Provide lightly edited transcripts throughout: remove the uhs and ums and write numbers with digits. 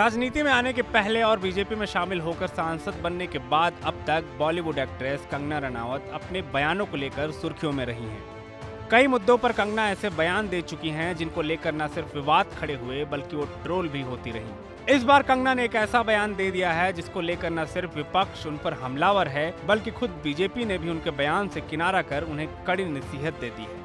राजनीति में आने के पहले और बीजेपी में शामिल होकर सांसद बनने के बाद अब तक बॉलीवुड एक्ट्रेस कंगना रनावत अपने बयानों को लेकर सुर्खियों में रही हैं। कई मुद्दों पर कंगना ऐसे बयान दे चुकी हैं जिनको लेकर न सिर्फ विवाद खड़े हुए बल्कि वो ट्रोल भी होती रही। इस बार कंगना ने एक ऐसा बयान दे दिया है जिसको लेकर न सिर्फ विपक्ष उन पर हमलावर है बल्कि खुद बीजेपी ने भी उनके बयान से किनारा कर उन्हें कड़ी नसीहत दे दी है।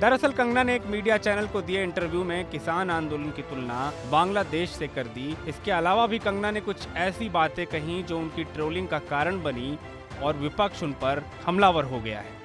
दरअसल कंगना ने एक मीडिया चैनल को दिए इंटरव्यू में किसान आंदोलन की तुलना बांग्लादेश से कर दी। इसके अलावा भी कंगना ने कुछ ऐसी बातें कही जो उनकी ट्रोलिंग का कारण बनी और विपक्ष उन पर हमलावर हो गया है।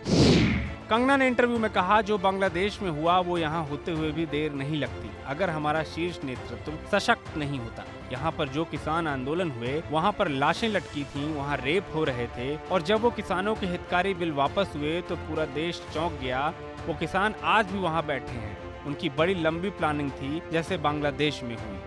कंगना ने इंटरव्यू में कहा, जो बांग्लादेश में हुआ वो यहाँ होते हुए भी देर नहीं लगती अगर हमारा शीर्ष नेतृत्व सशक्त नहीं होता। यहाँ पर जो किसान आंदोलन हुए वहाँ पर लाशें लटकी थीं, वहाँ रेप हो रहे थे और जब वो किसानों के हितकारी बिल वापस हुए तो पूरा देश चौंक गया। वो किसान आज भी वहाँ बैठे हैं। उनकी बड़ी लंबी प्लानिंग थी जैसे बांग्लादेश में हुई।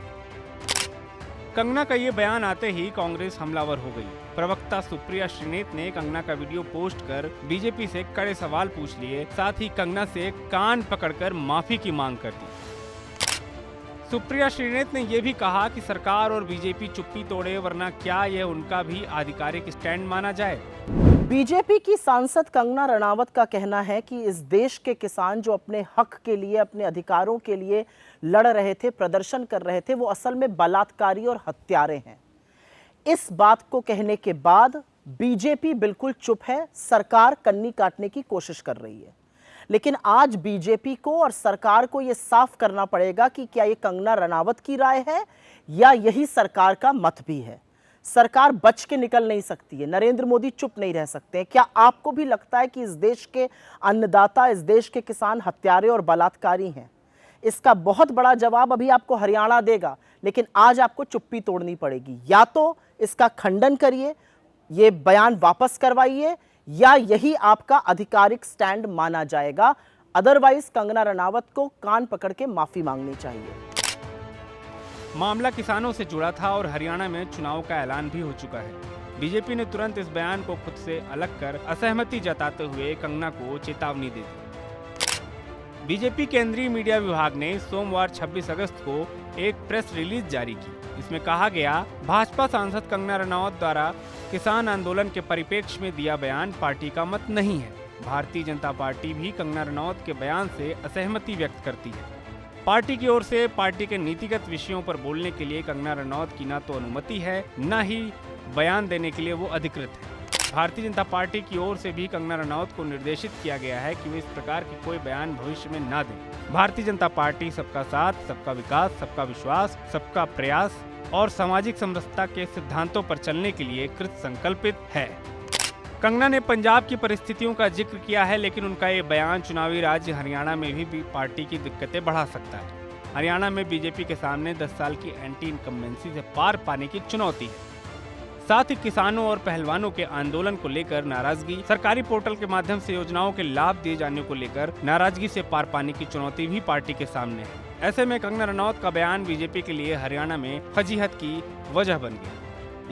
कंगना का ये बयान आते ही कांग्रेस हमलावर हो गई। प्रवक्ता सुप्रिया श्रीनेत ने कंगना का वीडियो पोस्ट कर बीजेपी से कड़े सवाल पूछ लिए, साथ ही कंगना से कान पकड़कर माफी की मांग कर दी। सुप्रिया श्रीनेत ने यह भी कहा कि सरकार और बीजेपी चुप्पी तोड़े वरना क्या यह उनका भी आधिकारिक स्टैंड माना जाए। बीजेपी की सांसद कंगना रनावत का कहना है कि इस देश के किसान जो अपने हक के लिए, अपने अधिकारों के लिए लड़ रहे थे, प्रदर्शन कर रहे थे, वो असल में बलात्कारी और हत्यारे हैं। इस बात को कहने के बाद बीजेपी बिल्कुल चुप है, सरकार कन्नी काटने की कोशिश कर रही है। लेकिन आज बीजेपी को और सरकार को यह साफ करना पड़ेगा कि क्या ये कंगना रनावत की राय है या यही सरकार का मत भी है। सरकार बच के निकल नहीं सकती है, नरेंद्र मोदी चुप नहीं रह सकते हैं। क्या आपको भी लगता है कि इस देश के अन्नदाता, इस देश के किसान हत्यारे और बलात्कारी हैं? इसका बहुत बड़ा जवाब अभी आपको हरियाणा देगा, लेकिन आज आपको चुप्पी तोड़नी पड़ेगी। या तो इसका खंडन करिए, ये बयान वापस करवाइए, या यही आपका आधिकारिक स्टैंड माना जाएगा। अदरवाइज कंगना रनावत को कान पकड़ के माफी मांगनी चाहिए। मामला किसानों से जुड़ा था और हरियाणा में चुनाव का ऐलान भी हो चुका है। बीजेपी ने तुरंत इस बयान को खुद से अलग कर असहमति जताते हुए कंगना को चेतावनी दे दी। बीजेपी केंद्रीय मीडिया विभाग ने सोमवार 26 अगस्त को एक प्रेस रिलीज जारी की। इसमें कहा गया, भाजपा सांसद कंगना रनावत द्वारा किसान आंदोलन के परिप्रेक्ष्य में दिया बयान पार्टी का मत नहीं है। भारतीय जनता पार्टी भी कंगना रनावत के बयान से असहमति व्यक्त करती है। पार्टी की ओर से पार्टी के नीतिगत विषयों पर बोलने के लिए कंगना रनावत की न तो अनुमति है, न ही बयान देने के लिए वो अधिकृत है। भारतीय जनता पार्टी की ओर से भी कंगना रनावत को निर्देशित किया गया है कि वे इस प्रकार की कोई बयान भविष्य में न दें। भारतीय जनता पार्टी सबका साथ, सबका विकास, सबका विश्वास, सबका प्रयास और सामाजिक समरसता के सिद्धांतों पर चलने के लिए कृत संकल्पित है। कंगना ने पंजाब की परिस्थितियों का जिक्र किया है, लेकिन उनका ये बयान चुनावी राज्य हरियाणा में भी पार्टी की दिक्कतें बढ़ा सकता है। हरियाणा में बीजेपी के सामने 10 साल की एंटी इनकम्बेंसी से पार पाने की चुनौती है। साथ ही किसानों और पहलवानों के आंदोलन को लेकर नाराजगी, सरकारी पोर्टल के माध्यम से योजनाओं के लाभ दिए जाने को लेकर नाराजगी से पार पाने की चुनौती भी पार्टी के सामने है। ऐसे में कंगना रनावत का बयान बीजेपी के लिए हरियाणा में फजीहत की वजह बन गया।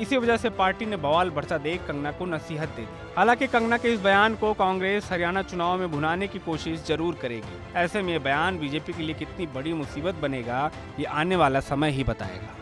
इसी वजह से पार्टी ने बवाल बढ़ता देख कंगना को नसीहत दे दी। हालांकि कंगना के इस बयान को कांग्रेस हरियाणा चुनाव में भुनाने की कोशिश जरूर करेगी। ऐसे में यह बयान बीजेपी के लिए कितनी बड़ी मुसीबत बनेगा, ये आने वाला समय ही बताएगा।